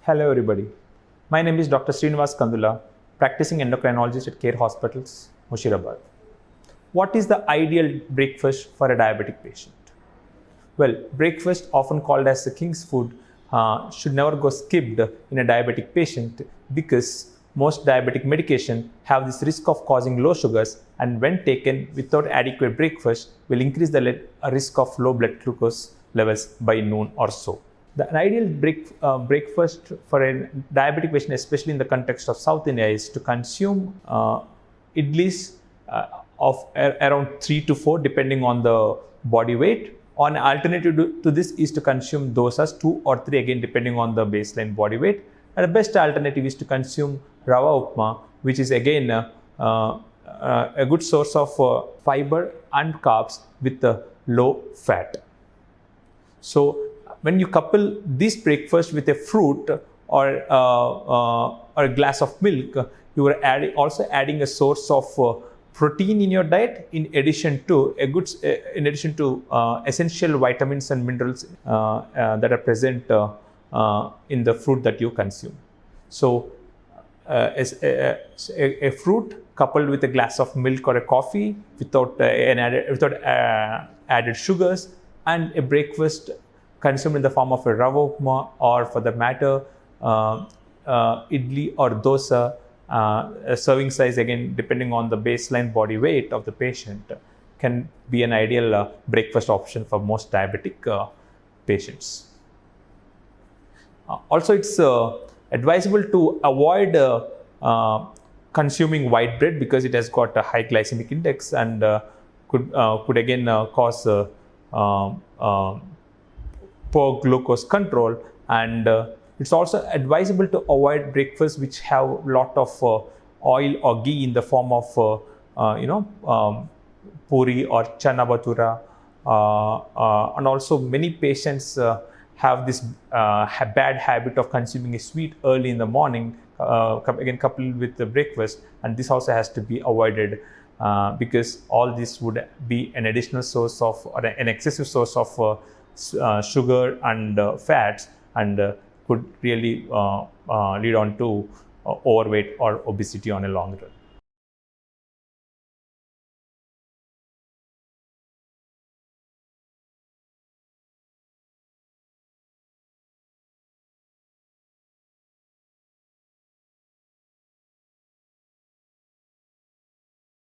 Hello everybody. My name is Dr. Srinivas Kandula, practicing endocrinologist at Care Hospitals, Mushirabad. What is the ideal breakfast for a diabetic patient? Well, breakfast, often called as the king's food, should never go skipped in a diabetic patient because most diabetic medication have this risk of causing low sugars, and when taken without adequate breakfast will increase the risk of low blood glucose levels by noon or so. The ideal breakfast for a diabetic patient, especially in the context of South India, is to consume idlis of around 3 to 4 depending on the body weight. An alternative to this is to consume dosas 2 or 3 again depending on the baseline body weight. And the best alternative is to consume rava upma, which is again a good source of fiber and carbs with low fat. So when you couple this breakfast with a fruit or a glass of milk, you are also adding a source of protein in your diet, in addition to essential vitamins and minerals that are present in the fruit that you consume. So a fruit coupled with a glass of milk or a coffee without added sugars, and a breakfast consumed in the form of a rava upma, or for the matter idli or dosa, a serving size again depending on the baseline body weight of the patient, can be an ideal breakfast option for most diabetic patients. Also, it's advisable to avoid consuming white bread because it has got a high glycemic index and could again cause poor glucose control, and it's also advisable to avoid breakfasts which have a lot of oil or ghee in the form of puri or chana bhatura, and also many patients have this bad habit of consuming a sweet early in the morning, again coupled with the breakfast, and this also has to be avoided because all this would be an additional source of, or an excessive source of sugar and fats, and could really lead on to overweight or obesity on a long run.